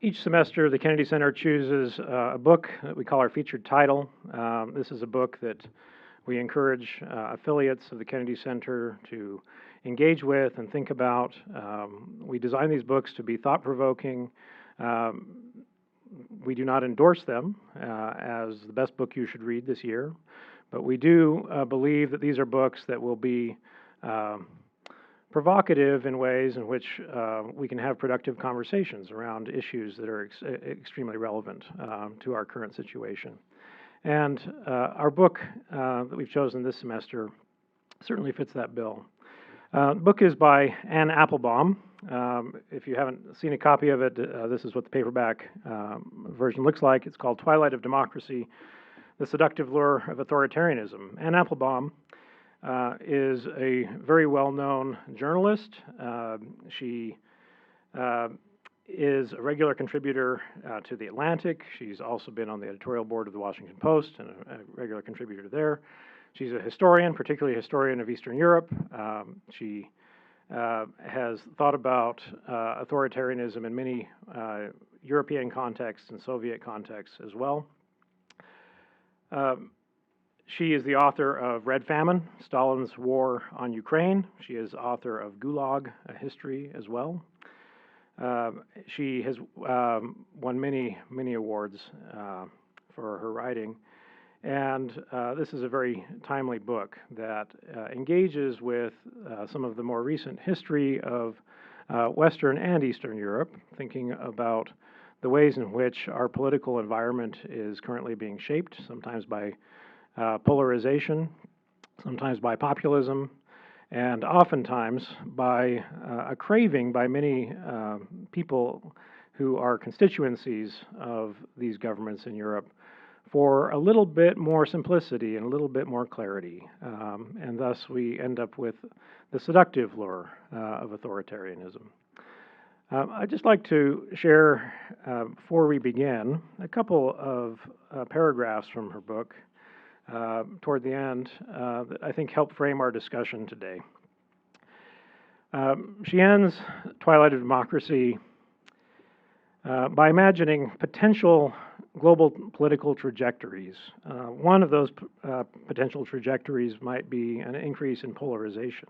Each semester, the Kennedy Center chooses a book that we call our featured title. This is a book that we encourage affiliates of the Kennedy Center to engage with and think about. We design these books to be thought-provoking. We do not endorse them as the best book you should read this year, but we do believe that these are books that will be provocative in ways in which we can have productive conversations around issues that are extremely relevant to our current situation. And our book that we've chosen this semester certainly fits that bill. The book is by Anne Applebaum. If you haven't seen a copy of it, this is what the paperback version looks like. It's called Twilight of Democracy, The Seductive Lure of Authoritarianism. Anne Applebaum is a very well-known journalist. She is a regular contributor to The Atlantic. She's also been on the editorial board of the Washington Post and a regular contributor there. She's a historian, particularly a historian of Eastern Europe. She has thought about authoritarianism in many European contexts and Soviet contexts as well. She is the author of Red Famine, Stalin's War on Ukraine. She is author of Gulag, A History as well. She has won many awards for her writing. And this is a very timely book that engages with some of the more recent history of Western and Eastern Europe, thinking about the ways in which our political environment is currently being shaped, sometimes by polarization, sometimes by populism, and oftentimes by a craving by many people who are constituencies of these governments in Europe for a little bit more simplicity and a little bit more clarity. And thus we end up with the seductive lure of authoritarianism. I'd just like to share, before we begin, a couple of paragraphs from her book toward the end that I think help frame our discussion today. She ends Twilight of Democracy by imagining potential global political trajectories. One of those potential trajectories might be an increase in polarization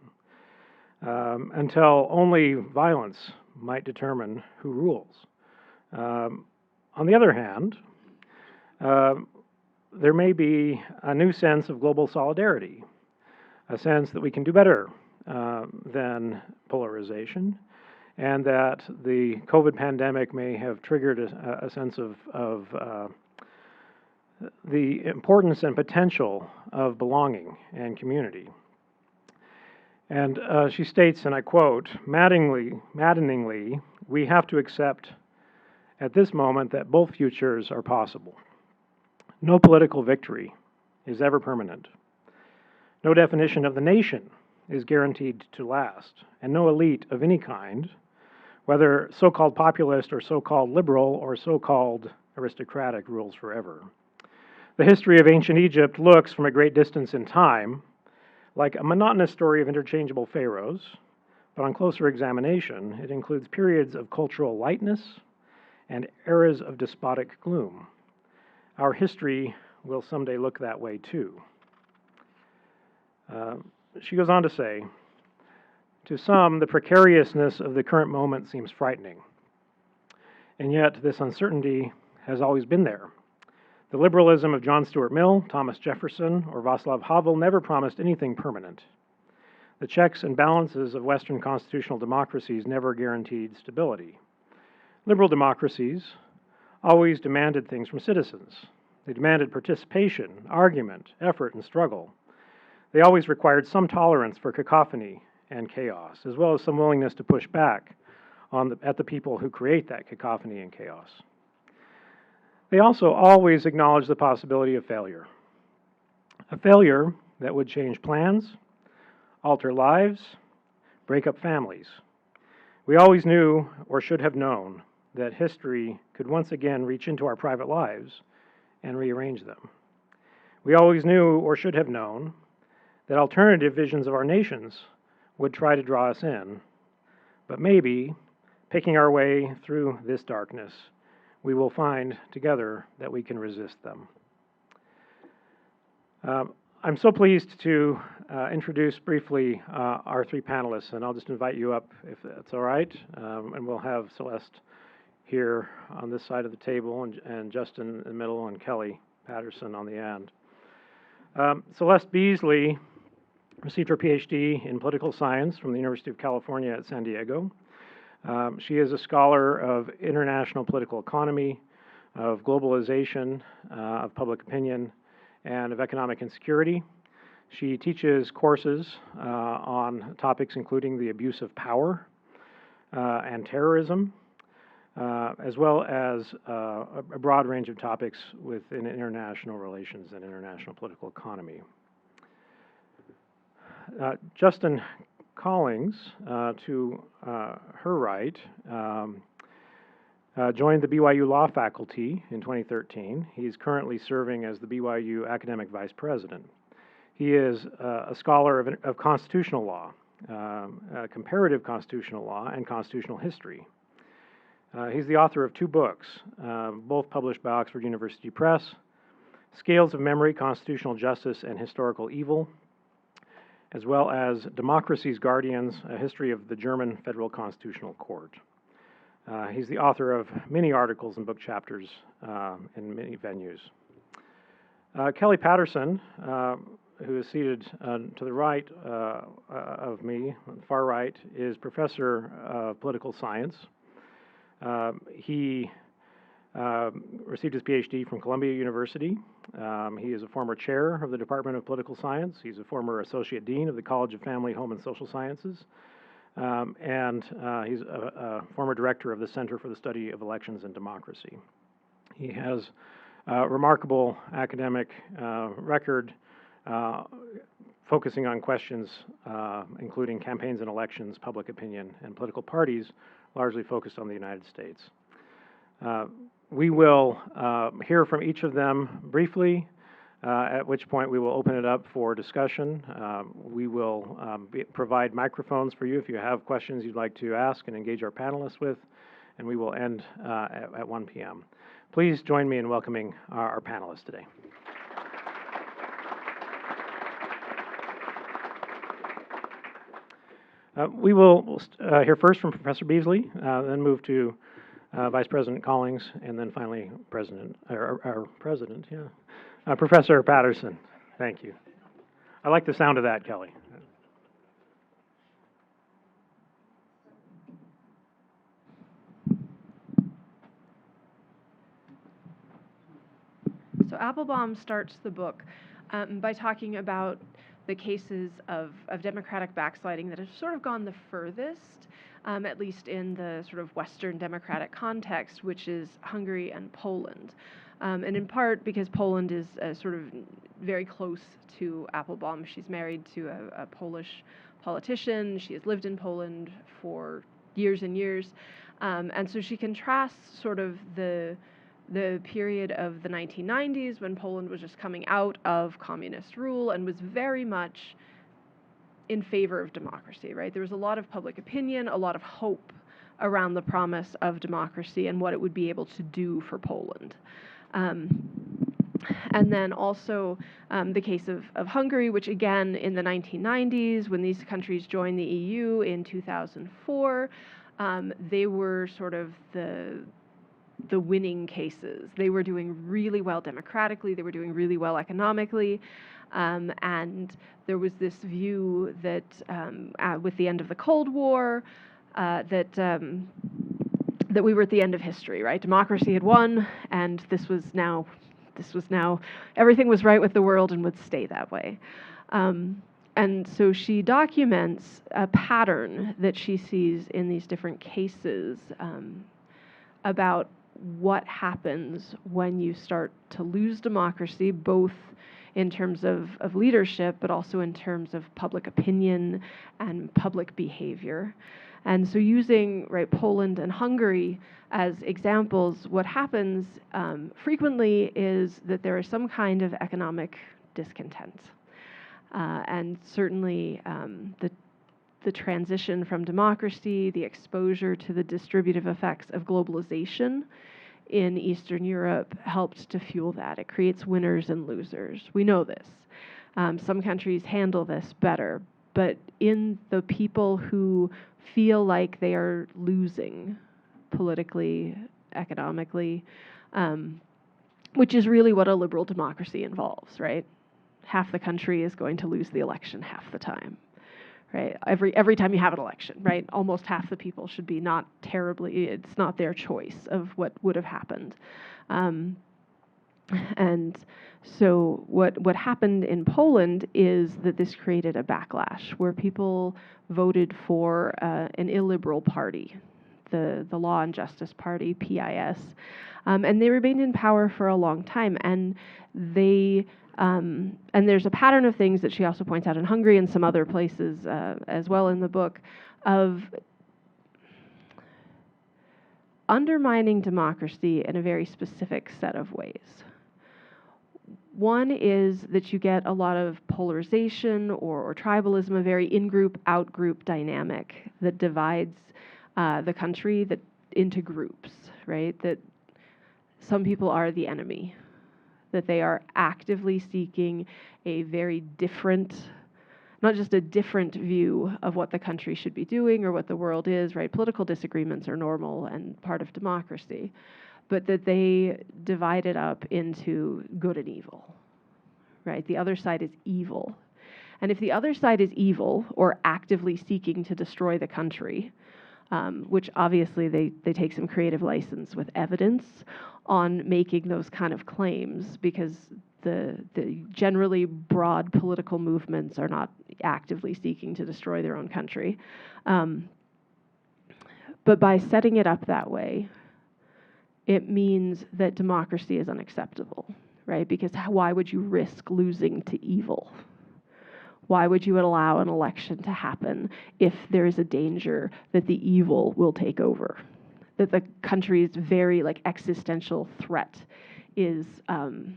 until only violence might determine who rules. On the other hand, there may be a new sense of global solidarity, a sense that we can do better than polarization, and that the COVID pandemic may have triggered a sense of the importance and potential of belonging and community. And she states, and I quote, maddeningly, we have to accept at this moment that both futures are possible. No political victory is ever permanent. No definition of the nation is guaranteed to last, and no elite of any kind, whether so-called populist or so-called liberal or so-called aristocratic, rules forever. The history of ancient Egypt looks, from a great distance in time, like a monotonous story of interchangeable pharaohs, but on closer examination, it includes periods of cultural lightness and eras of despotic gloom. Our history will someday look that way too. She goes on to say, to some, the precariousness of the current moment seems frightening. And yet, this uncertainty has always been there. The liberalism of John Stuart Mill, Thomas Jefferson, or Václav Havel never promised anything permanent. The checks and balances of Western constitutional democracies never guaranteed stability. Liberal democracies always demanded things from citizens. They demanded participation, argument, effort, and struggle. They always required some tolerance for cacophony and chaos, as well as some willingness to push back at the people who create that cacophony and chaos. They also always acknowledged the possibility of failure. A failure that would change plans, alter lives, break up families. We always knew, or should have known, that history could once again reach into our private lives and rearrange them. We always knew, or should have known, that alternative visions of our nations would try to draw us in, but maybe Picking our way through this darkness, we will find together that we can resist them. I'm so pleased to introduce briefly our three panelists, and I'll just invite you up if that's all right. And we'll have Celeste here on this side of the table, and Justin in the middle, and Kelly Patterson on the end. Celeste Beesley received her PhD in political science from the University of California at San Diego. She is a scholar of international political economy, of globalization, of public opinion, and of economic insecurity. She teaches courses on topics including the abuse of power and terrorism, as well as a broad range of topics within international relations and international political economy. Justin Collings, to her right, joined the BYU Law faculty in 2013. He's currently serving as the BYU Academic Vice President. He is a scholar of constitutional law, comparative constitutional law, and constitutional history. He's the author of two books, both published by Oxford University Press, Scales of Memory, Constitutional Justice and Historical Evil, as well as Democracy's Guardians, A History of the German Federal Constitutional Court. He's the author of many articles and book chapters in many venues. Kelly Patterson, who is seated to the right of me, on the far right, is professor of political science. He received his PhD from Columbia University. He is a former chair of the Department of Political Science. He's a former associate dean of the College of Family, Home, and Social Sciences. And he's a former director of the Center for the Study of Elections and Democracy. He has a remarkable academic record focusing on questions including campaigns and elections, public opinion, and political parties, largely focused on the United States. We will hear from each of them briefly, at which point we will open it up for discussion. We will provide microphones for you if you have questions you'd like to ask and engage our panelists with, and we will end at 1 p.m. Please join me in welcoming our panelists today. We will hear first from Professor Beesley, then move to Vice President Collings, and then finally our President, Professor Patterson. Thank you. I like the sound of that, Kelly. So Applebaum starts the book by talking about the cases of democratic backsliding that have sort of gone the furthest, at least in the sort of Western democratic context, which is Hungary and Poland. And in part because Poland is sort of very close to Applebaum. She's married to a Polish politician. She has lived in Poland for years and years. And so she contrasts sort of the period of the 1990s when Poland was just coming out of communist rule and was very much in favor of democracy, right? There was a lot of public opinion, a lot of hope around the promise of democracy and what it would be able to do for Poland. And then also the case of Hungary, which again in the 1990s, when these countries joined the EU in 2004, they were sort of the winning cases. They were doing really well democratically, they were doing really well economically, and there was this view that with the end of the Cold War, that we were at the end of history, right? Democracy had won, and this was now, everything was right with the world and would stay that way. And so she documents a pattern that she sees in these different cases about what happens when you start to lose democracy, both in terms of leadership, but also in terms of public opinion and public behavior. And so using Poland and Hungary as examples, what happens frequently is that there is some kind of economic discontent. And certainly the transition from democracy, the exposure to the distributive effects of globalization in Eastern Europe helped to fuel that. It creates winners and losers. We know this. Some countries handle this better, but in the people who feel like they are losing politically, economically, which is really what a liberal democracy involves, right? Half the country is going to lose the election half the time, right? Every time you have an election, right? Almost half the people should be not terribly, it's not their choice of what would have happened. And so what happened in Poland is that this created a backlash where people voted for an illiberal party, the Law and Justice Party, PIS, and they remained in power for a long time. And and there's a pattern of things that she also points out in Hungary and some other places as well in the book of undermining democracy in a very specific set of ways. One is that you get a lot of polarization or tribalism, a very in-group, out-group dynamic that divides the country into groups, right? That some people are the enemy, that they are actively seeking a very different, not just a different view of what the country should be doing or what the world is, right? Political disagreements are normal and part of democracy, but that they divide it up into good and evil, right? The other side is evil. And if the other side is evil or actively seeking to destroy the country, which obviously they take some creative license with evidence on making those kind of claims, because the generally broad political movements are not actively seeking to destroy their own country. But by setting it up that way, it means that democracy is unacceptable, right? Because why would you risk losing to evil? Why would you allow an election to happen if there is a danger that the evil will take over? That the country's very existential threat is that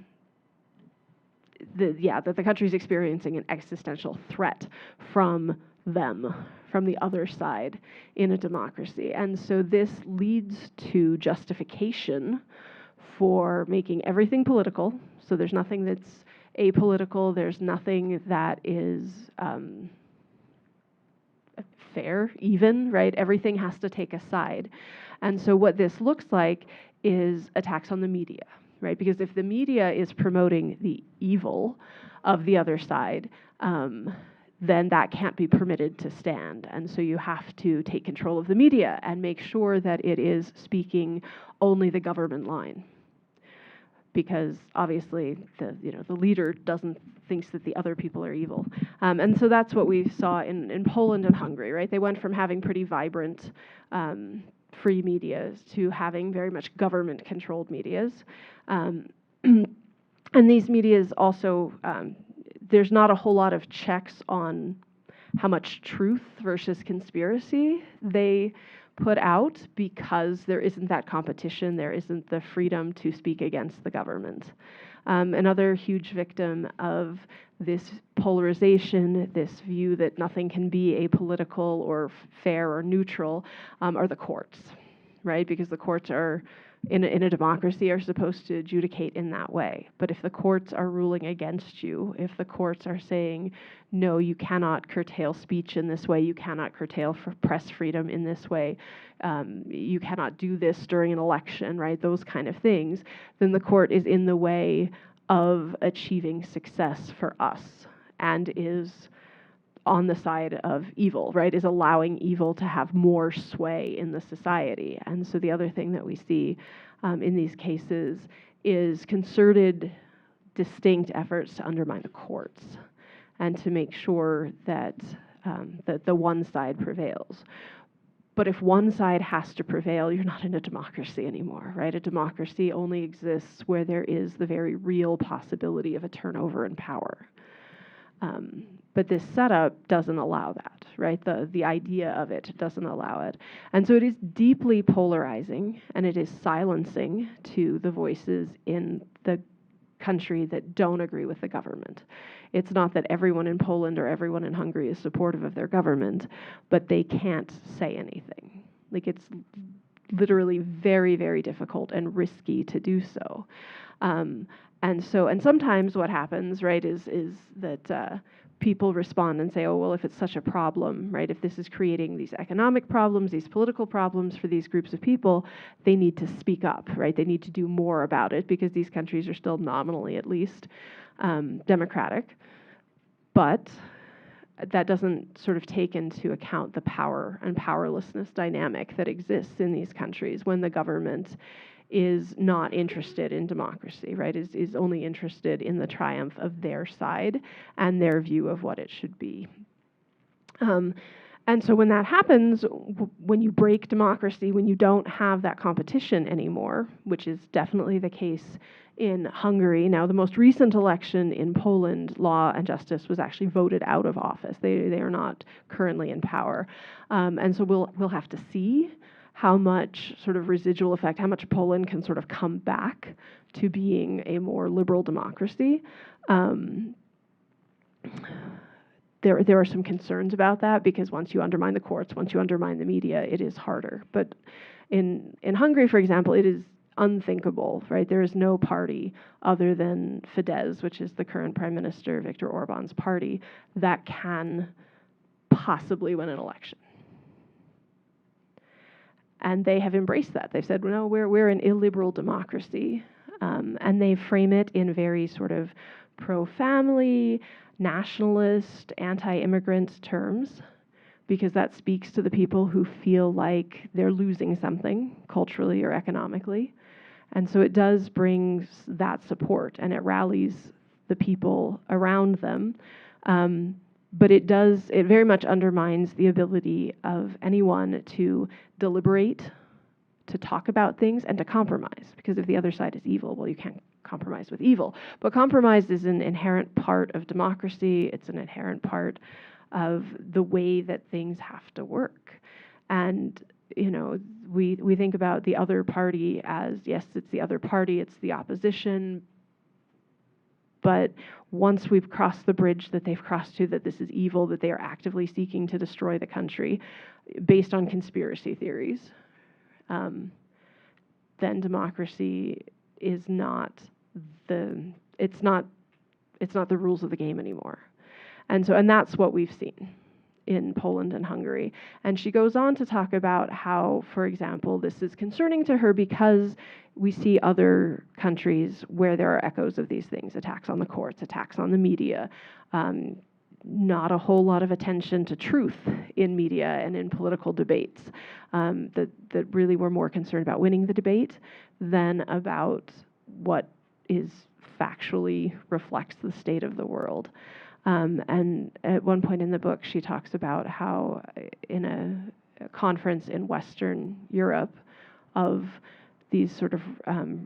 the country's experiencing an existential threat from them, from the other side in a democracy. And so this leads to justification for making everything political. So there's nothing that's apolitical, there's nothing that is fair, even, right? Everything has to take a side. And so what this looks like is attacks on the media, right? Because if the media is promoting the evil of the other side, then that can't be permitted to stand. And so you have to take control of the media and make sure that it is speaking only the government line. Because obviously the leader thinks that the other people are evil. And so that's what we saw in Poland and Hungary, right? They went from having pretty vibrant free medias to having very much government-controlled medias. And these medias also, there's not a whole lot of checks on how much truth versus conspiracy they put out, because there isn't that competition, there isn't the freedom to speak against the government. Another huge victim of this polarization, this view that nothing can be apolitical or fair or neutral, are the courts, right? Because the courts are, in a democracy, are supposed to adjudicate in that way. But if the courts are ruling against you, if the courts are saying, no, you cannot curtail speech in this way, you cannot curtail press freedom in this way, you cannot do this during an election, right? Those kind of things, then the court is in the way of achieving success for us and is on the side of evil, right, is allowing evil to have more sway in the society. And so the other thing that we see in these cases is concerted, distinct efforts to undermine the courts and to make sure that, that the one side prevails. But if one side has to prevail, you're not in a democracy anymore, right? A democracy only exists where there is the very real possibility of a turnover in power. But this setup doesn't allow that, right? The idea of it doesn't allow it. And so it is deeply polarizing, and it is silencing to the voices in the country that don't agree with the government. It's not that everyone in Poland or everyone in Hungary is supportive of their government, but they can't say anything. Like, it's literally very, very difficult and risky to do so. And sometimes what happens, right, is that people respond and say, oh, well, if it's such a problem, right, if this is creating these economic problems, these political problems for these groups of people, they need to speak up, right? They need to do more about it because these countries are still nominally, at least, democratic. But that doesn't sort of take into account the power and powerlessness dynamic that exists in these countries when the government is not interested in democracy, right, is only interested in the triumph of their side and their view of what it should be. And so when that happens, when you break democracy, when you don't have that competition anymore, which is definitely the case in Hungary. Now, the most recent election in Poland, Law and Justice was actually voted out of office. They are not currently in power. And so we'll have to see how much sort of residual effect, how much Poland can sort of come back to being a more liberal democracy. There are some concerns about that because once you undermine the courts, once you undermine the media, it is harder. But in Hungary, for example, it is unthinkable, right? There is no party other than Fidesz, which is the current Prime Minister Viktor Orban's party, that can possibly win an election. And they have embraced that. They've said, no, we're an illiberal democracy. And they frame it in very sort of pro-family, nationalist, anti-immigrant terms, because that speaks to the people who feel like they're losing something culturally or economically. And so it does bring that support, and it rallies the people around them. But it very much undermines the ability of anyone to deliberate, to talk about things, and to compromise. Because if the other side is evil, well, you can't compromise with evil. But compromise is an inherent part of democracy. It's an inherent part of the way that things have to work. And, you know, we think about the other party as, yes, it's the other party, it's the opposition. But once we've crossed the bridge that they've crossed to, that this is evil, that they are actively seeking to destroy the country based on conspiracy theories, then democracy is not it's not the rules of the game anymore. And that's what we've seen in Poland and Hungary. And she goes on to talk about how, for example, this is concerning to her because we see other countries where there are echoes of these things, attacks on the courts, attacks on the media, not a whole lot of attention to truth in media and in political debates, that really were more concerned about winning the debate than about what is factually reflects the state of the world. And at one point in the book, she talks about how in a conference in Western Europe of these sort of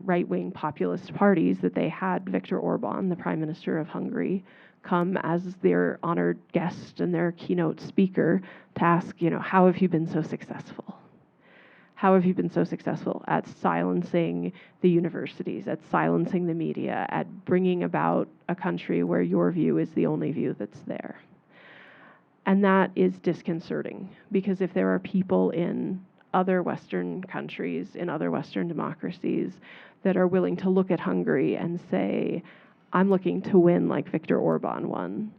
right-wing populist parties, that they had Viktor Orban, the Prime Minister of Hungary, come as their honored guest and their keynote speaker to ask, you know, how have you been so successful? How have you been so successful at silencing the universities, at silencing the media, at bringing about a country where your view is the only view that's there? And that is disconcerting, because if there are people in other Western countries, in other Western democracies, that are willing to look at Hungary and say, I'm looking to win like Viktor Orban won,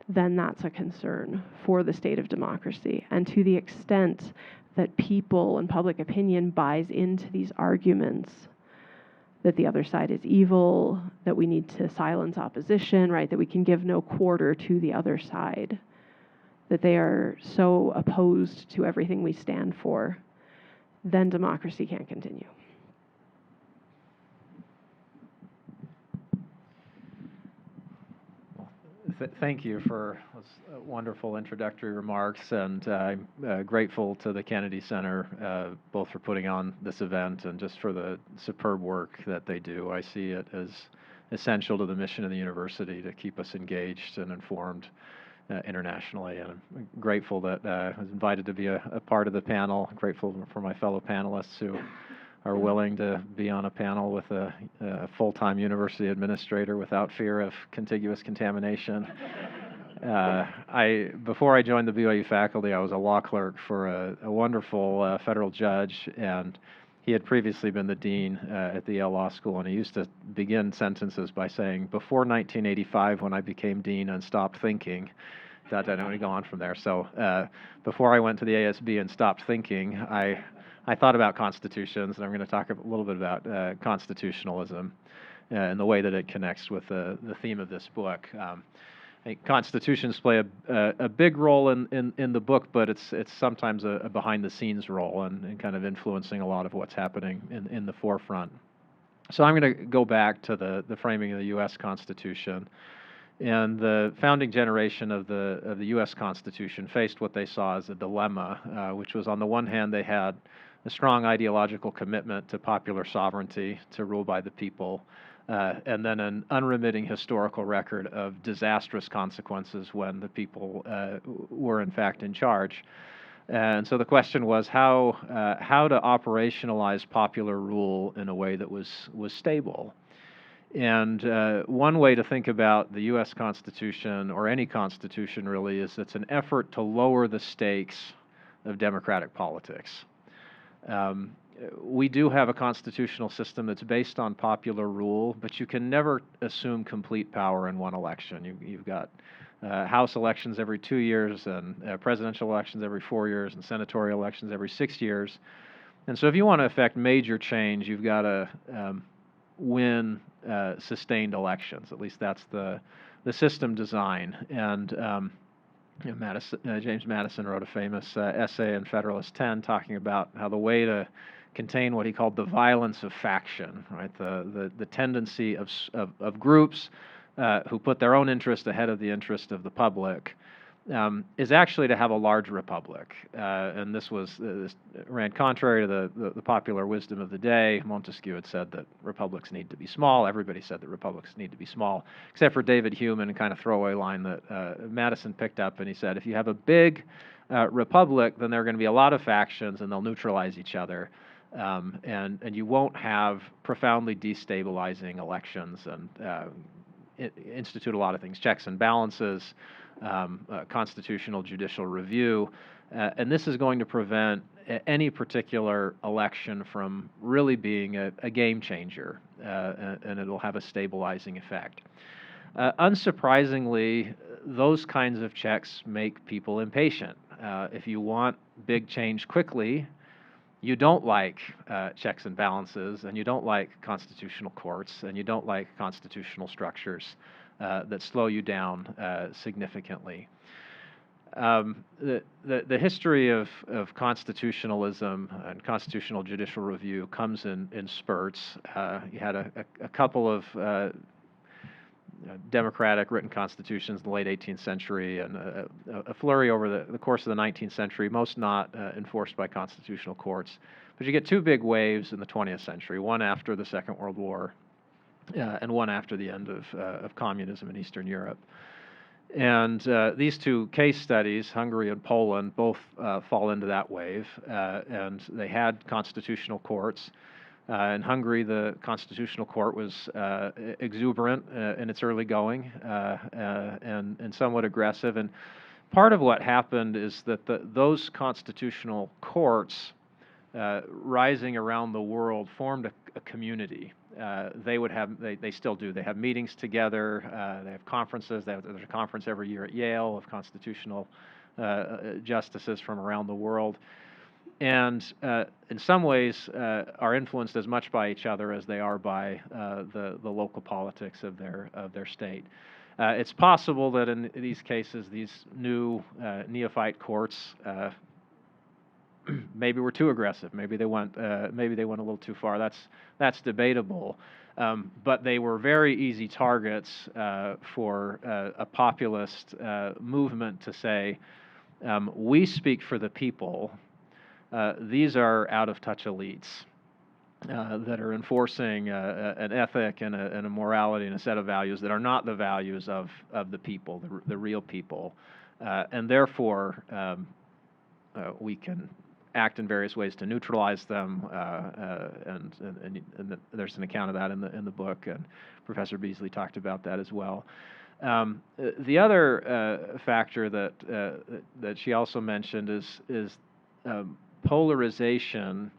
then that's a concern for the state of democracy. And to the extent that people and public opinion buys into these arguments that the other side is evil, that we need to silence opposition, right, that we can give no quarter to the other side, that they are so opposed to everything we stand for, then democracy can't continue. Thank you for those wonderful introductory remarks, and I'm grateful to the Kennedy Center both for putting on this event and just for the superb work that they do. I see it as essential to the mission of the university to keep us engaged and informed internationally, and I'm grateful that I was invited to be a part of the panel. I'm grateful for my fellow panelists who are willing to be on a panel with a full-time university administrator without fear of contiguous contamination. Before I joined the BYU faculty, I was a law clerk for a wonderful federal judge, and he had previously been the dean at the Yale Law School, and he used to begin sentences by saying, "Before 1985, when I became dean and stopped thinking," I would go on from there. So before I went to the ASB and stopped thinking, I thought about constitutions, and I'm going to talk a little bit about constitutionalism and the way that it connects with the theme of this book. I think constitutions play a big role in the book, but it's sometimes a behind-the-scenes role and kind of influencing a lot of what's happening in the forefront. So I'm going to go back to the framing of the U.S. Constitution. And the founding generation of the U.S. Constitution faced what they saw as a dilemma, which was on the one hand they had a strong ideological commitment to popular sovereignty, to rule by the people, and then an unremitting historical record of disastrous consequences when the people were in fact in charge. And so the question was how to operationalize popular rule in a way that was stable. And one way to think about the U.S. Constitution, or any constitution really, is it's an effort to lower the stakes of democratic politics. We do have a constitutional system that's based on popular rule, but you can never assume complete power in one election. You've got House elections every 2 years, and presidential elections every 4 years, and senatorial elections every 6 years. And so if you want to affect major change, you've got to win sustained elections. At least that's the system design. And James Madison wrote a famous essay in Federalist 10 talking about how the way to contain what he called the violence of faction, right? The tendency of groups who put their own interest ahead of the interest of the public is actually to have a large republic. And this ran contrary to the popular wisdom of the day. Montesquieu had said that republics need to be small. Everybody said that republics need to be small, except for David Hume, and a kind of throwaway line that Madison picked up, and he said, if you have a big republic, then there are going to be a lot of factions, and they'll neutralize each other. And you won't have profoundly destabilizing elections and institute a lot of things, checks and balances, constitutional judicial review, and this is going to prevent any particular election from really being a game changer, and it'll have a stabilizing effect. Unsurprisingly, those kinds of checks make people impatient. If you want big change quickly, you don't like checks and balances, and you don't like constitutional courts, and you don't like constitutional structures that slow you down significantly. The history of constitutionalism and constitutional judicial review comes in spurts. You had a couple of democratic written constitutions in the late 18th century, and a flurry over the course of the 19th century, most not enforced by constitutional courts. But you get two big waves in the 20th century, one after the Second World War, and one after the end of communism in Eastern Europe. And these two case studies, Hungary and Poland, both fall into that wave, and they had constitutional courts. In Hungary, the constitutional court was exuberant in its early going and somewhat aggressive. And part of what happened is that those constitutional courts rising around the world formed a community. They still do. They have meetings together. They have conferences. There's a conference every year at Yale of constitutional justices from around the world. And in some ways are influenced as much by each other as they are by the local politics of their state. It's possible that in these cases, these new neophyte courts maybe were too aggressive. Maybe they went a little too far. That's debatable. But they were very easy targets for a populist movement to say, we speak for the people. These are out-of-touch elites that are enforcing an ethic and a morality and a set of values that are not the values of the people, the real people. And therefore, we can act in various ways to neutralize them, and there's an account of that in the book, and Professor Beesley talked about that as well. The other factor that she also mentioned is polarization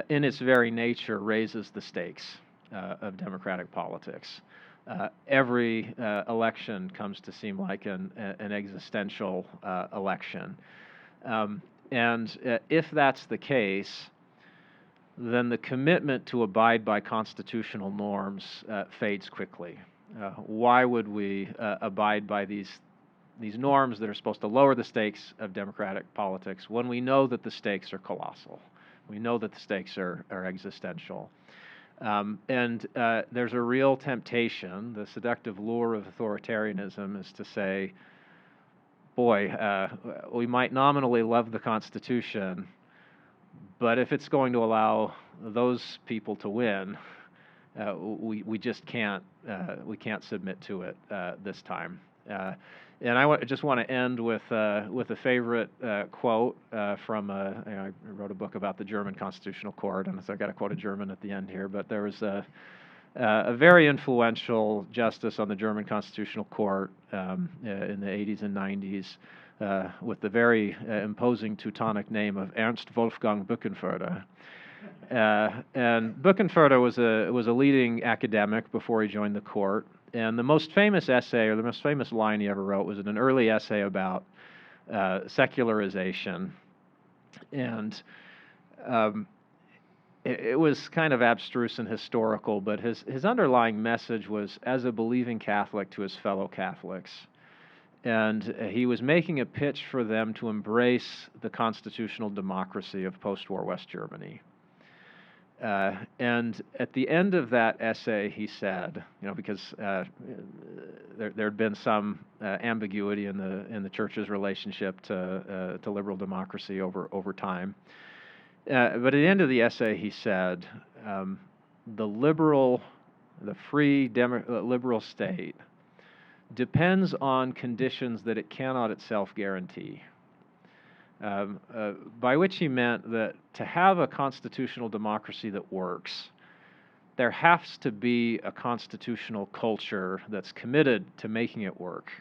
in its very nature raises the stakes of democratic politics. Every election comes to seem like an existential election. And if that's the case, then the commitment to abide by constitutional norms fades quickly. Why would we abide by these norms that are supposed to lower the stakes of democratic politics when we know that the stakes are colossal? We know that the stakes are existential. And there's a real temptation. The seductive lure of authoritarianism is to say, boy, we might nominally love the Constitution, but if it's going to allow those people to win, we just can't submit to it this time. And I just want to end with a favorite quote from I wrote a book about the German Constitutional Court, and so I got to quote a German at the end here. But there was a very influential justice on the German Constitutional Court in the 80s and 90s with the very imposing Teutonic name of Ernst Wolfgang Bückenförder. And Bückenförder was a leading academic before he joined the court. And the most famous essay, or the most famous line he ever wrote, was in an early essay about secularization. And it was kind of abstruse and historical, but his underlying message was as a believing Catholic to his fellow Catholics. And he was making a pitch for them to embrace the constitutional democracy of post-war West Germany. And at the end of that essay, he said, because there had been some ambiguity in the church's relationship to liberal democracy over time. But at the end of the essay, he said, the free liberal state depends on conditions that it cannot itself guarantee. By which he meant that to have a constitutional democracy that works, there has to be a constitutional culture that's committed to making it work.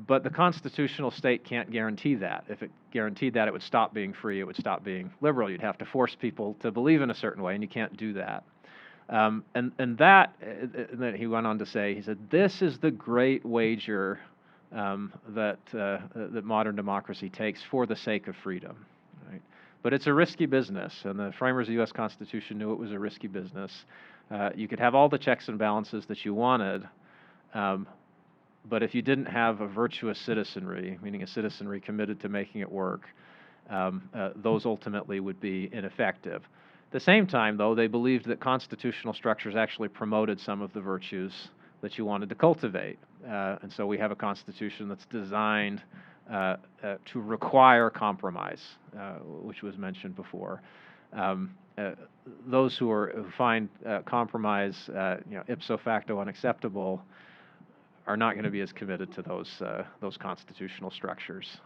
But the constitutional state can't guarantee that. If it guaranteed that, it would stop being free, it would stop being liberal. You'd have to force people to believe in a certain way, and you can't do that. And that he went on to say, he said, this is the great wager that modern democracy takes for the sake of freedom. Right? But it's a risky business, and the framers of the U.S. Constitution knew it was a risky business. You could have all the checks and balances that you wanted, but if you didn't have a virtuous citizenry, meaning a citizenry committed to making it work, those ultimately would be ineffective. At the same time, though, they believed that constitutional structures actually promoted some of the virtues that you wanted to cultivate. And so we have a constitution that's designed to require compromise, which was mentioned before. Those who find compromise ipso facto unacceptable are not going to be as committed to those constitutional structures.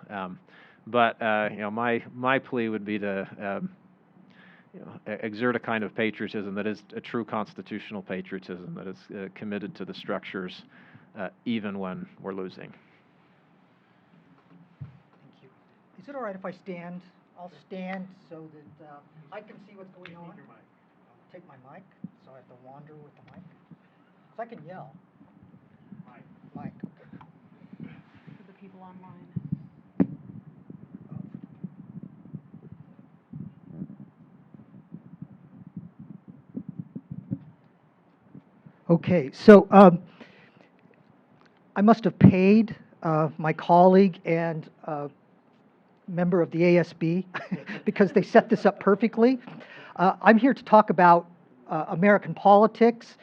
But my plea would be to exert a kind of patriotism that is a true constitutional patriotism that is committed to the structures even when we're losing. Thank you. Is it all right if I stand? I'll stand so that I can see what's going on. I'll take my mic, so I have to wander with the mic. So I can yell. Mic, okay. For the people online. Okay, so I must have paid my colleague and member of the ASB because they set this up perfectly. I'm here to talk about American politics.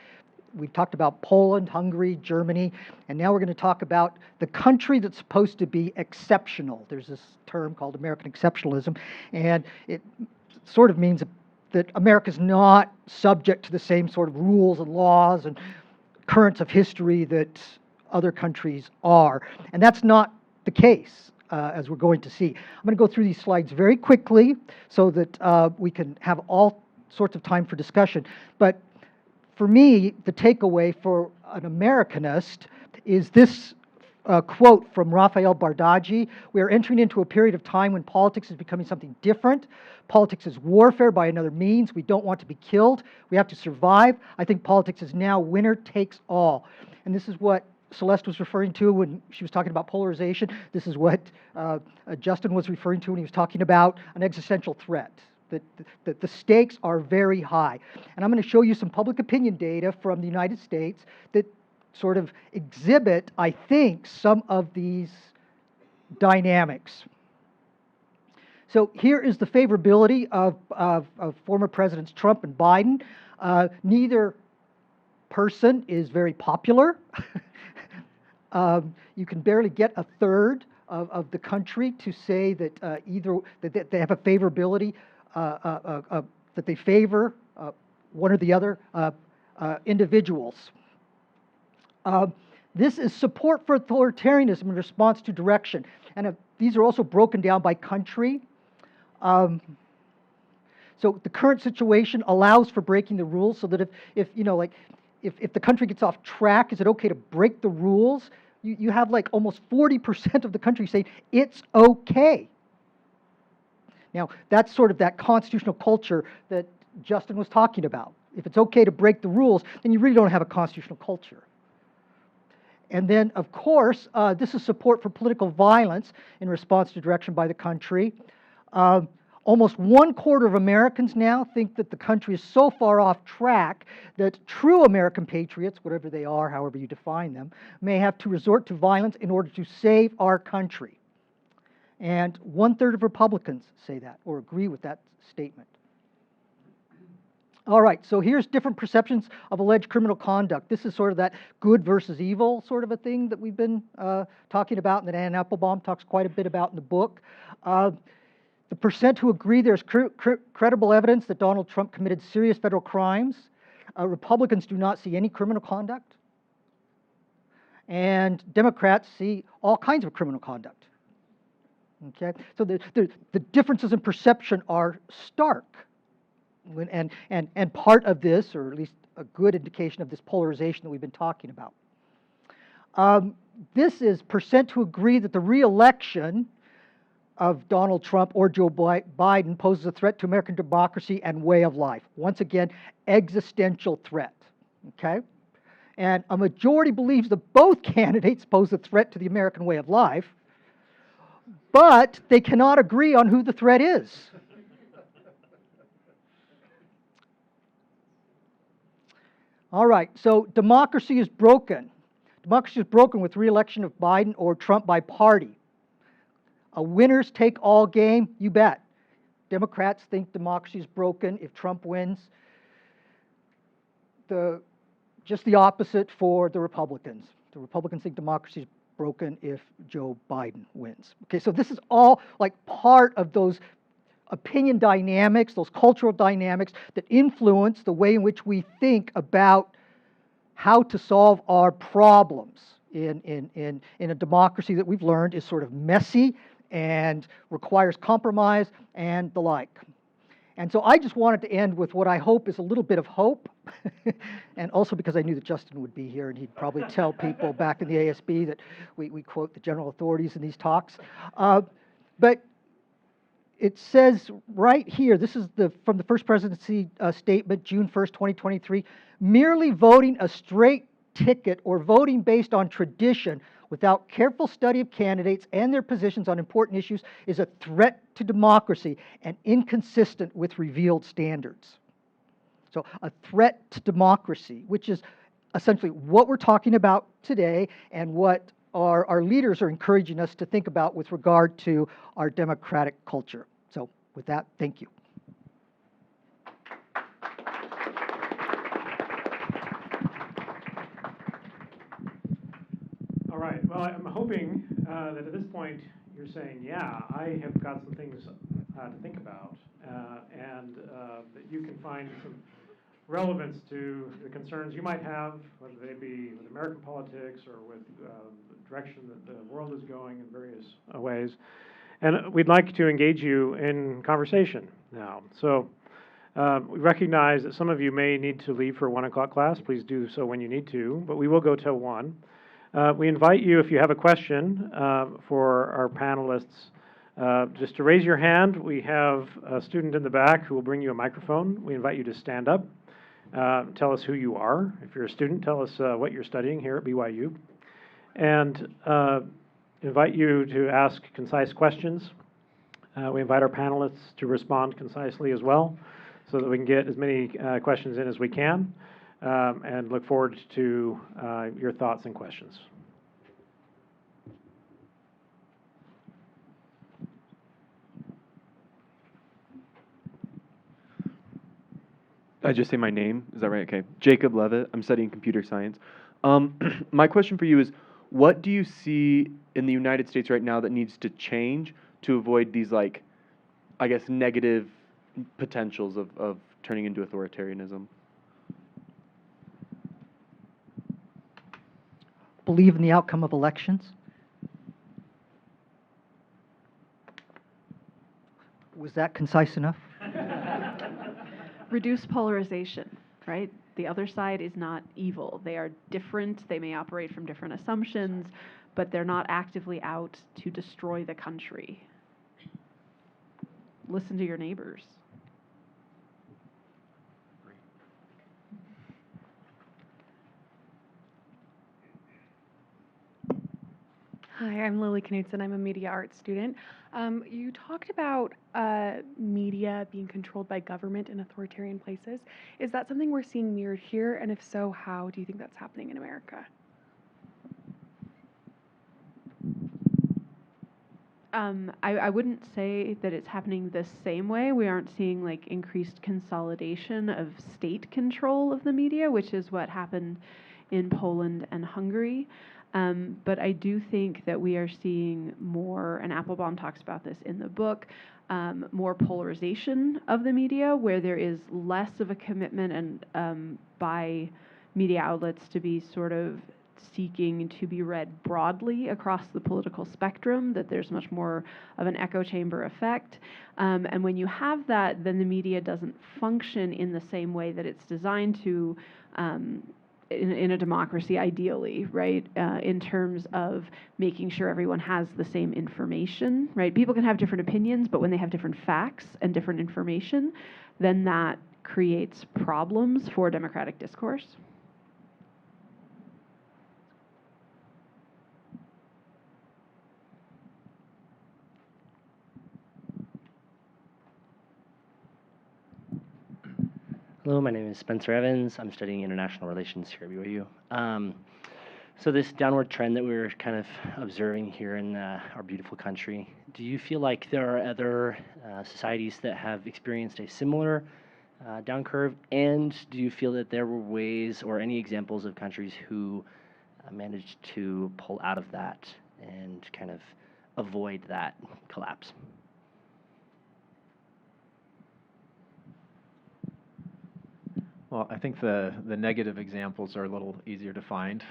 We've talked about Poland, Hungary, Germany, and now we're going to talk about the country that's supposed to be exceptional. There's this term called American exceptionalism, and it sort of means that America's not subject to the same sort of rules and laws and currents of history that other countries are. And that's not the case. as we're going to see. I'm going to go through these slides very quickly so that we can have all sorts of time for discussion. But for me, the takeaway for an Americanist is this quote from Raphael Bardaghi: "We are entering into a period of time when politics is becoming something different. Politics is warfare by another means. We don't want to be killed. We have to survive. I think politics is now winner takes all." And this is what Celeste was referring to when she was talking about polarization. This is what Justin was referring to when he was talking about an existential threat. That the stakes are very high. And I'm going to show you some public opinion data from the United States that sort of exhibit, I think, some of these dynamics. So here is the favorability of former Presidents Trump and Biden. Neither person is very popular. You can barely get a third of the country to say that either that they have a favorability, that they favor one or the other individuals. This is support for authoritarianism in response to direction. And these are also broken down by country. So the current situation allows for breaking the rules, so that if the country gets off track, is it okay to break the rules? You have like almost 40% of the country saying it's okay. Now, that's sort of that constitutional culture that Justin was talking about. If it's okay to break the rules, then you really don't have a constitutional culture. And then, of course, this is support for political violence in response to direction by the country. Almost 1/4 of Americans now think that the country is so far off track that true American patriots, whatever they are, however you define them, may have to resort to violence in order to save our country. And 1/3 of Republicans say that or agree with that statement. All right, so here's different perceptions of alleged criminal conduct. This is sort of that good versus evil sort of a thing that we've been talking about, and that Anne Applebaum talks quite a bit about in the book. The percent who agree there's credible evidence that Donald Trump committed serious federal crimes. Republicans do not see any criminal conduct. And Democrats see all kinds of criminal conduct. Okay, so the differences in perception are stark. And part of this, or at least a good indication of this polarization that we've been talking about. This is percent who agree that the re-election of Donald Trump or Joe Biden poses a threat to American democracy and way of life. Once again, existential threat. Okay? And a majority believes that both candidates pose a threat to the American way of life, but they cannot agree on who the threat is. All right, so democracy is broken. Democracy is broken with re-election of Biden or Trump by party. A winners take all game, you bet. Democrats think democracy is broken if Trump wins. Just the opposite for the Republicans. The Republicans think democracy is broken if Joe Biden wins. Okay, so this is all like part of those opinion dynamics, those cultural dynamics that influence the way in which we think about how to solve our problems in a democracy that we've learned is sort of messy and requires compromise and the like. And so I just wanted to end with what I hope is a little bit of hope, and also because I knew that Justin would be here and he'd probably tell people back in the ASB that we quote the general authorities in these talks. But it says right here, this is from the First Presidency statement, June 1st, 2023, merely voting a straight ticket or voting based on tradition without careful study of candidates and their positions on important issues is a threat to democracy and inconsistent with revealed standards. So a threat to democracy, which is essentially what we're talking about today and what our leaders are encouraging us to think about with regard to our democratic culture. So with that, thank you. All right. Well, I'm hoping that at this point you're saying, yeah, I have got some things to think about, and that you can find some relevance to the concerns you might have, whether they be with American politics or with the direction that the world is going in various ways. And we'd like to engage you in conversation now. So we recognize that some of you may need to leave for a 1 o'clock class. Please do so when you need to, but we will go till 1. We invite you, if you have a question for our panelists, just to raise your hand. We have a student in the back who will bring you a microphone. We invite you to stand up. Tell us who you are. If you're a student, tell us what you're studying here at BYU. And invite you to ask concise questions. We invite our panelists to respond concisely as well, so that we can get as many questions in as we can, and look forward to your thoughts and questions. I just say my name, is that right? Okay. Jacob Levitt, I'm studying computer science. My question for you is, what do you see in the United States right now that needs to change to avoid these, like, I guess, negative potentials of turning into authoritarianism? Believe in the outcome of elections. Was that concise enough? Reduce polarization, right? The other side is not evil. They are different. They may operate from different assumptions, but they're not actively out to destroy the country. Listen to your neighbors. Hi, I'm Lily Knudsen. I'm a media arts student. You talked about media being controlled by government in authoritarian places. Is that something we're seeing mirrored here? And if so, how do you think that's happening in America? I wouldn't say that it's happening the same way. We aren't seeing like increased consolidation of state control of the media, which is what happened in Poland and Hungary. But I do think that we are seeing more, and Applebaum talks about this in the book, more polarization of the media, where there is less of a commitment and by media outlets to be sort of seeking to be read broadly across the political spectrum, that there's much more of an echo chamber effect. And when you have that, then the media doesn't function in the same way that it's designed to in a democracy, ideally, right? In terms of making sure everyone has the same information, right? People can have different opinions, but when they have different facts and different information, then that creates problems for democratic discourse. Hello, my name is Spencer Evans. I'm studying international relations here at BYU. So this downward trend that we're kind of observing here in our beautiful country, do you feel like there are other societies that have experienced a similar down curve? And do you feel that there were ways or any examples of countries who managed to pull out of that and kind of avoid that collapse? Well, I think the negative examples are a little easier to find.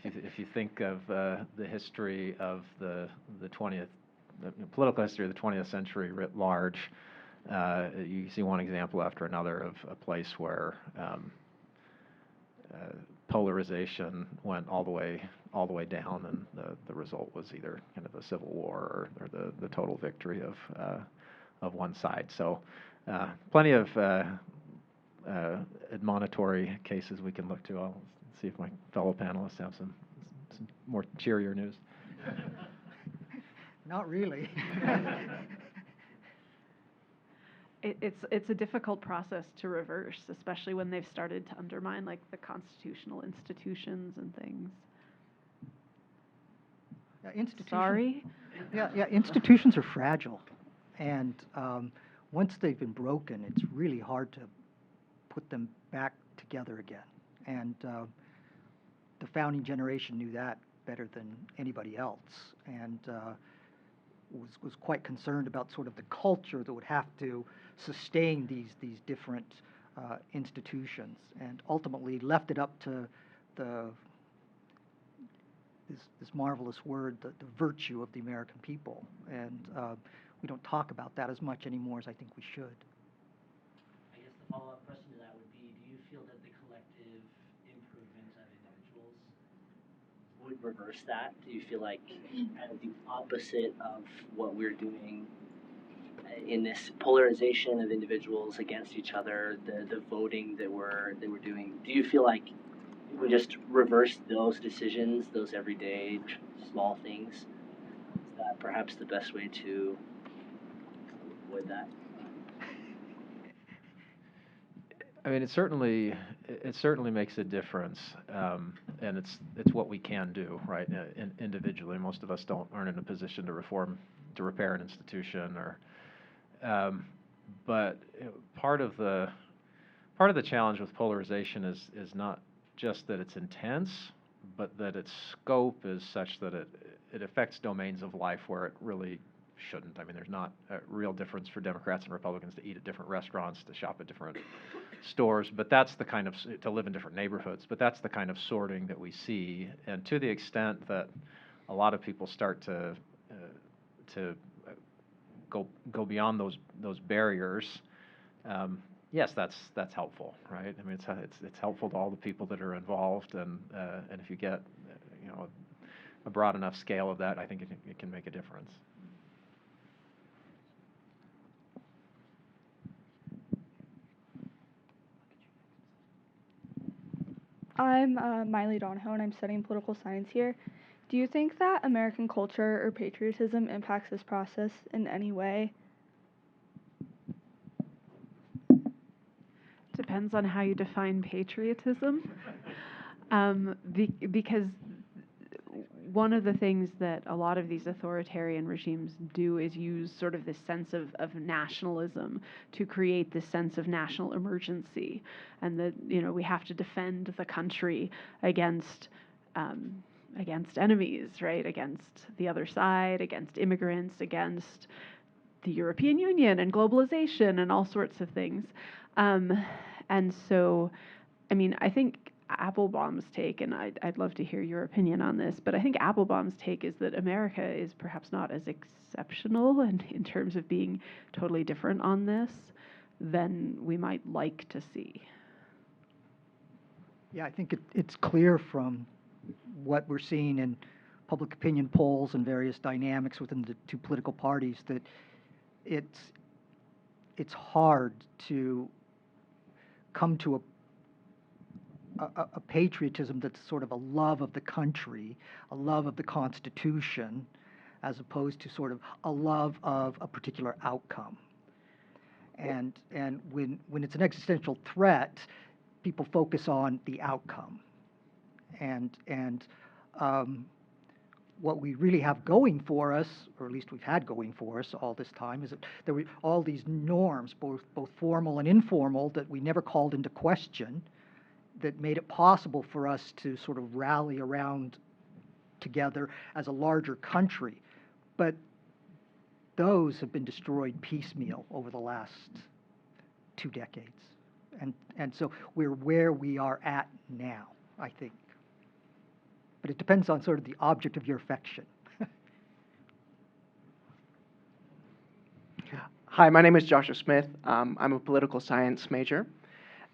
If you think of the history of the 20th, the political history of the 20th century writ large, you see one example after another of a place where polarization went all the way down, and the result was either kind of a civil war or the total victory of one side. So. Plenty of admonitory cases we can look to. I'll see if my fellow panelists have some more cheerier news. Not really. It's a difficult process to reverse, especially when they've started to undermine like the constitutional institutions and things. Yeah, Sorry? Yeah, institutions are fragile, and once they've been broken, it's really hard to put them back together again. And the founding generation knew that better than anybody else. And was quite concerned about sort of the culture that would have to sustain these different institutions, and ultimately left it up to this marvelous word, the virtue of the American people. And we don't talk about that as much anymore as I think we should. I guess the follow-up question to that would be, do you feel that the collective improvement of individuals would reverse that? Do you feel like kind of the opposite of what we're doing in this polarization of individuals against each other, the voting that we're doing, do you feel like we just reverse those decisions, those everyday small things? Is that perhaps the best way to avoid that? I mean, it certainly makes a difference, and it's what we can do, right? Individually, most of us aren't in a position to repair an institution, but part of the challenge with polarization is not just that it's intense, but that its scope is such that it affects domains of life where it really shouldn't. I mean, there's not a real difference for Democrats and Republicans to eat at different restaurants, to shop at different stores, but that's the kind of, to live in different neighborhoods, but that's the kind of sorting that we see. And to the extent that a lot of people start to go beyond those barriers, yes, that's helpful, right? I mean, it's helpful to all the people that are involved, and if you get a broad enough scale of that, I think it can make a difference. I'm Miley Donahoe, and I'm studying political science here. Do you think that American culture or patriotism impacts this process in any way? Depends on how you define patriotism. Because one of the things that a lot of these authoritarian regimes do is use sort of this sense of nationalism to create this sense of national emergency, and that we have to defend the country against enemies, right? Against the other side, against immigrants, against the European Union and globalization and all sorts of things. And so, I mean, I think Applebaum's take, and I'd love to hear your opinion on this, but I think Applebaum's take is that America is perhaps not as exceptional and in terms of being totally different on this than we might like to see. Yeah, I think it's clear from what we're seeing in public opinion polls and various dynamics within the two political parties that it's hard to come to a patriotism that's sort of a love of the country, a love of the Constitution, as opposed to sort of a love of a particular outcome. And when it's an existential threat, people focus on the outcome. And what we really have going for us, or at least we've had going for us all this time, is that there were all these norms, both formal and informal, that we never called into question, that made it possible for us to sort of rally around together as a larger country. But those have been destroyed piecemeal over the last 2 decades. And so we're where we are at now, I think. But it depends on sort of the object of your affection. Hi, my name is Joshua Smith. I'm a political science major.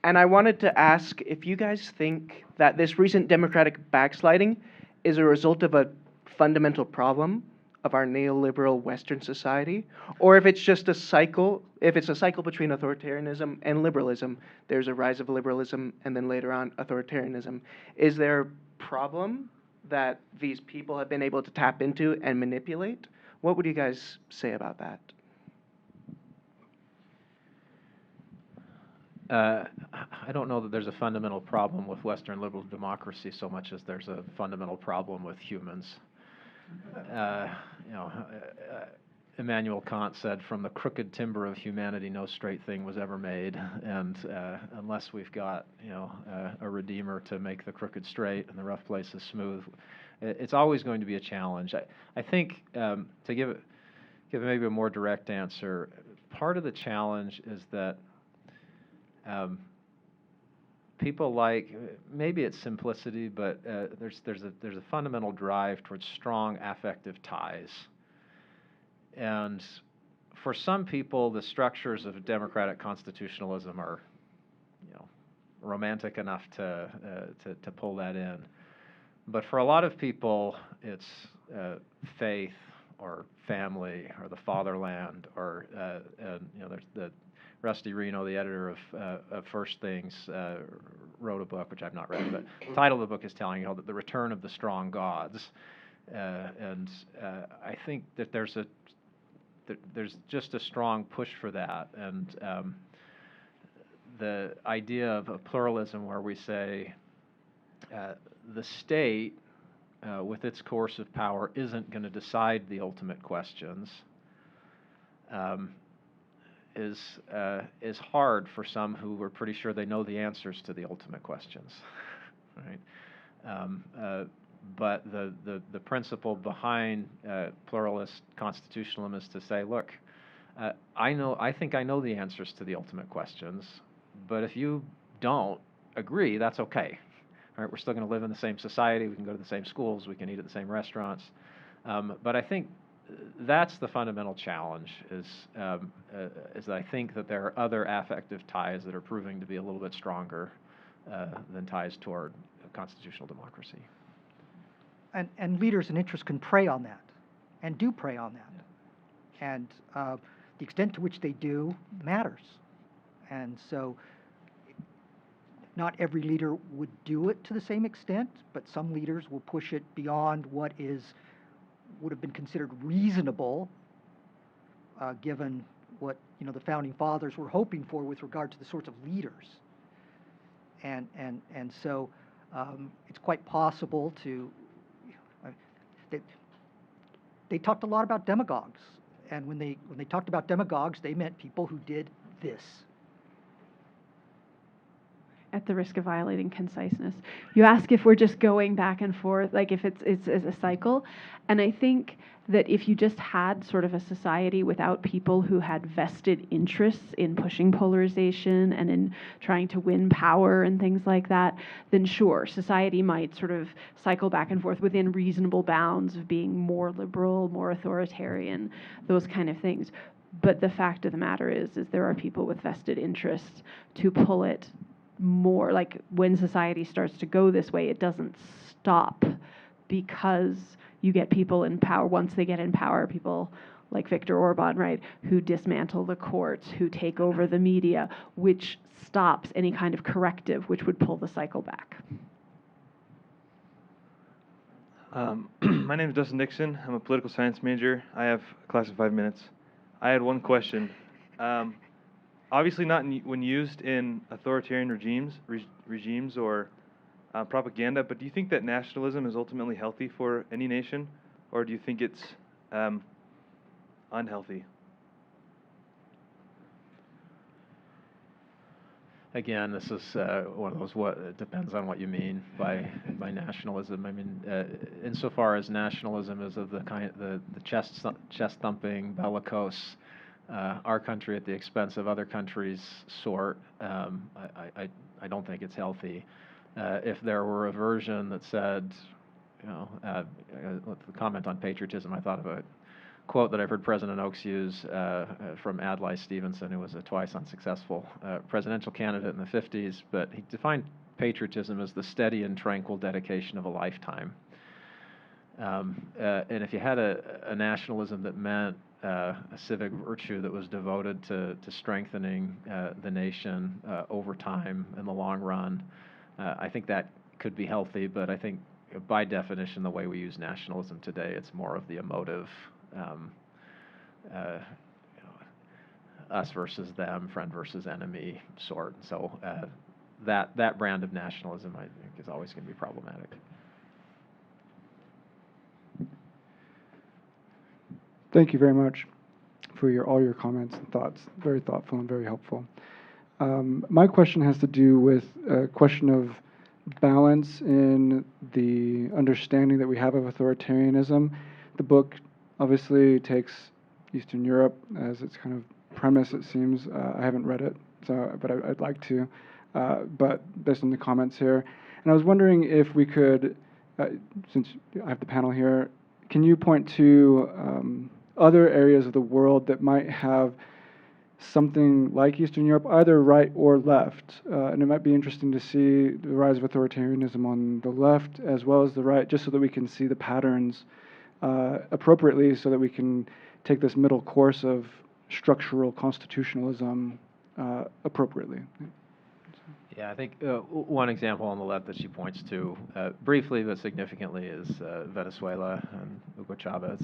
And I wanted to ask if you guys think that this recent democratic backsliding is a result of a fundamental problem of our neoliberal Western society, or if it's just a cycle, if it's a cycle between authoritarianism and liberalism. There's a rise of liberalism and then later on authoritarianism. Is there a problem that these people have been able to tap into and manipulate? What would you guys say about that? I don't know that there's a fundamental problem with Western liberal democracy so much as there's a fundamental problem with humans. Immanuel Kant said, "From the crooked timber of humanity, no straight thing was ever made." And unless we've got a redeemer to make the crooked straight and the rough places smooth, it's always going to be a challenge. I think to give give maybe a more direct answer. Part of the challenge is that people like, maybe it's simplicity, but there's a fundamental drive towards strong affective ties. And for some people, the structures of democratic constitutionalism are, romantic enough to pull that in. But for a lot of people, it's faith or family or the fatherland or there's the Rusty Reno, the editor of First Things, wrote a book, which I've not read, but the title of the book is telling you that the return of the strong gods. And I think that there's just a strong push for that. And the idea of a pluralism where we say the state, with its coercive power, isn't going to decide the ultimate questions, is hard for some who are pretty sure they know the answers to the ultimate questions, right? But the principle behind pluralist constitutionalism is to say, look, I think I know the answers to the ultimate questions, but if you don't agree, that's okay. All right, we're still going to live in the same society. We can go to the same schools. We can eat at the same restaurants. But I think that's the fundamental challenge. Is I think that there are other affective ties that are proving to be a little bit stronger than ties toward constitutional democracy. And leaders and interests can prey on that, and do prey on that. And the extent to which they do matters. And so not every leader would do it to the same extent, but some leaders will push it beyond what would have been considered reasonable, given what the founding fathers were hoping for with regard to the sorts of leaders. And so it's quite possible to. They talked a lot about demagogues, and when they talked about demagogues, they meant people who did this. At the risk of violating conciseness, you ask if we're just going back and forth, like if it's a cycle, and I think that if you just had sort of a society without people who had vested interests in pushing polarization and in trying to win power and things like that, then sure, society might sort of cycle back and forth within reasonable bounds of being more liberal, more authoritarian, those kind of things. But the fact of the matter is there are people with vested interests to pull it more. Like when society starts to go this way, it doesn't stop because you get people in power. Once they get in power, people like Viktor Orban, right, who dismantle the courts, who take over the media, which stops any kind of corrective, which would pull the cycle back. My name is Dustin Nixon. I'm a political science major. I have a class of 5 minutes. I had one question. Obviously not when used in authoritarian regimes or propaganda, but do you think that nationalism is ultimately healthy for any nation, or do you think it's unhealthy? Again, this is one of those, it depends on what you mean by nationalism. I mean, insofar as nationalism is of the chest thumping, bellicose, our country at the expense of other countries sort, I don't think it's healthy. If there were a version that said, the comment on patriotism, I thought of a quote that I've heard President Oaks use from Adlai Stevenson, who was a twice unsuccessful presidential candidate in the 50s, but he defined patriotism as the steady and tranquil dedication of a lifetime. And if you had a nationalism that meant a civic virtue that was devoted to strengthening the nation over time in the long run, I think that could be healthy, but I think by definition, the way we use nationalism today, it's more of the emotive, us versus them, friend versus enemy sort. So that brand of nationalism, I think, is always going to be problematic. Thank you very much for all your comments and thoughts. Very thoughtful and very helpful. My question has to do with a question of balance in the understanding that we have of authoritarianism. The book obviously takes, Eastern Europe as its kind of premise, it seems. I haven't read it, but I'd like to, but based on the comments here. And I was wondering if we could, since I have the panel here, can you point to other areas of the world that might have something like Eastern Europe, either right or left? And it might be interesting to see the rise of authoritarianism on the left as well as the right, just so that we can see the patterns appropriately, so that we can take this middle course of structural constitutionalism appropriately. Yeah, I think one example on the left that she points to, briefly but significantly, is Venezuela and Hugo Chavez.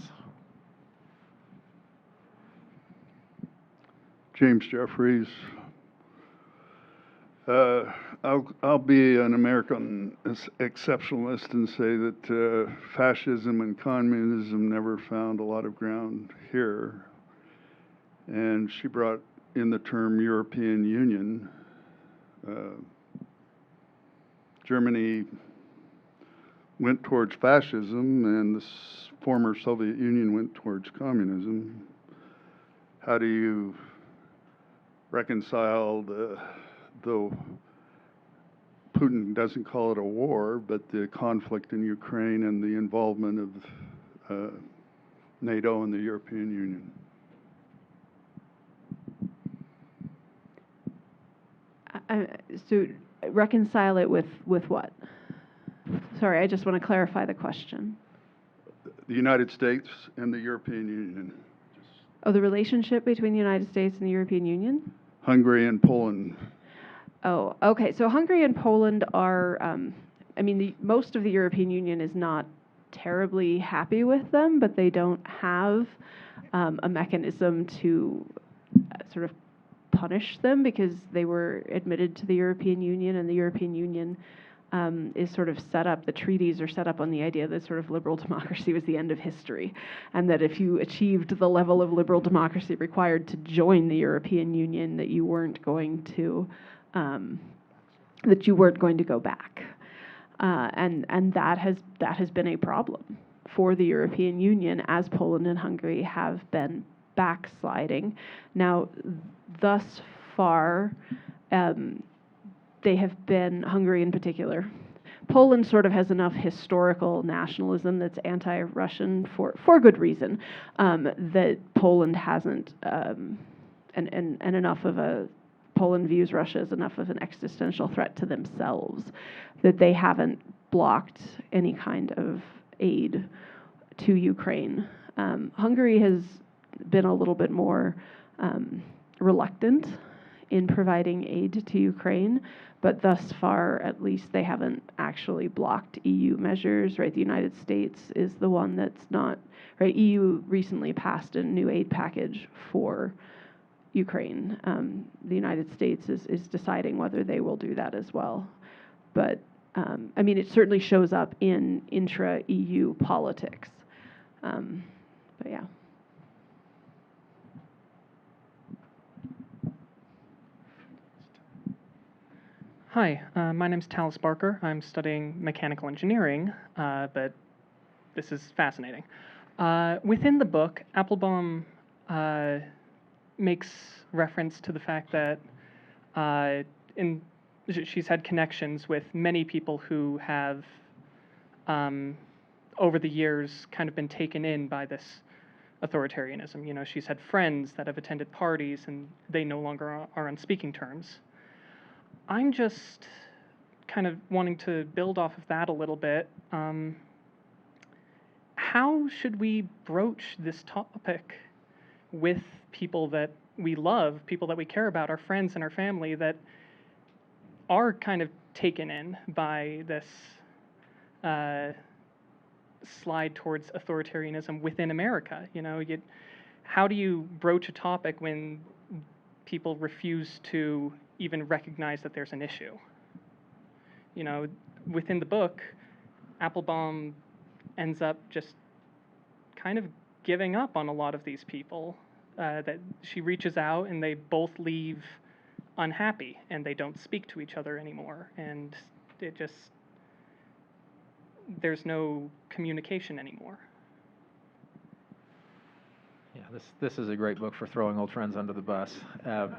James Jeffries. I'll be an American exceptionalist and say that fascism and communism never found a lot of ground here. And she brought in the term European Union. Germany went towards fascism, and the former Soviet Union went towards communism. How do you reconcile though Putin doesn't call it a war, but the conflict in Ukraine and the involvement of NATO and the European Union? So reconcile it with what? Sorry, I just want to clarify the question. The United States and the European Union. Oh, the relationship between the United States and the European Union? Hungary and Poland. Oh, okay. So Hungary and Poland are, most of the European Union is not terribly happy with them, but they don't have a mechanism to sort of punish them because they were admitted to the European Union, and the European Union is sort of set up, the treaties are set up on the idea that sort of liberal democracy was the end of history, and that if you achieved the level of liberal democracy required to join the European Union, that you weren't going to go back, and that has been a problem for the European Union as Poland and Hungary have been backsliding. Now, thus far, they have been, Hungary in particular. Poland sort of has enough historical nationalism that's anti-Russian for good reason, that Poland hasn't, and enough of a, Poland views Russia as enough of an existential threat to themselves that they haven't blocked any kind of aid to Ukraine. Hungary has been a little bit more reluctant in providing aid to Ukraine, but thus far, at least, they haven't actually blocked EU measures, right? The United States is the one that's not, right? EU recently passed a new aid package for Ukraine. The United States is deciding whether they will do that as well. But, it certainly shows up in intra-EU politics. But yeah. Hi, my name's Talis Barker. I'm studying mechanical engineering, but this is fascinating. Within the book, Applebaum makes reference to the fact that she's had connections with many people who have, over the years, kind of been taken in by this authoritarianism. You know, she's had friends that have attended parties and they no longer are on speaking terms. I'm just kind of wanting to build off of that a little bit. How should we broach this topic with people that we love, people that we care about, our friends and our family that are kind of taken in by this slide towards authoritarianism within America? You know, how do you broach a topic when people refuse to even recognize that there's an issue? You know, within the book, Applebaum ends up just kind of giving up on a lot of these people, that she reaches out and they both leave unhappy and they don't speak to each other anymore, and there's no communication anymore. Yeah, this is a great book for throwing old friends under the bus. I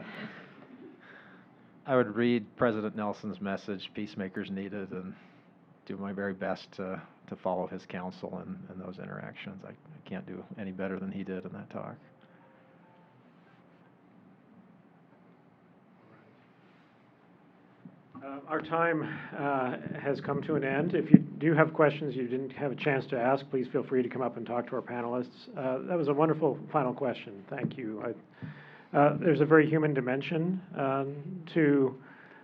would read President Nelson's message, "Peacemakers Needed," and do my very best to follow his counsel in those interactions. I can't do any better than he did in that talk. Our time has come to an end. If you do have questions you didn't have a chance to ask, please feel free to come up and talk to our panelists. That was a wonderful final question. Thank you. There's a very human dimension to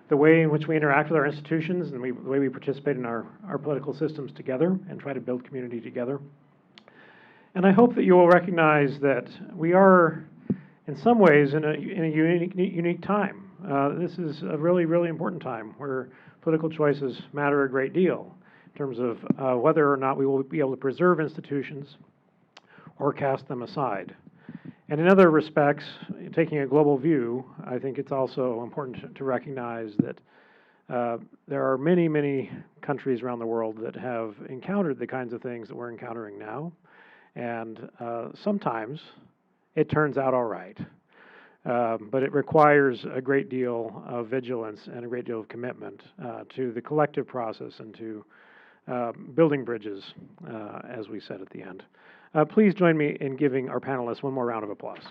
the way in which we interact with our institutions and the way we participate in our political systems together and try to build community together. And I hope that you will recognize that we are, in some ways, in a unique time. This is a really, really important time where political choices matter a great deal in terms of whether or not we will be able to preserve institutions or cast them aside. And in other respects, taking a global view, I think it's also important to recognize that there are many, many countries around the world that have encountered the kinds of things that we're encountering now. And sometimes it turns out all right. But it requires a great deal of vigilance and a great deal of commitment to the collective process and to building bridges, as we said at the end. Please join me in giving our panelists one more round of applause.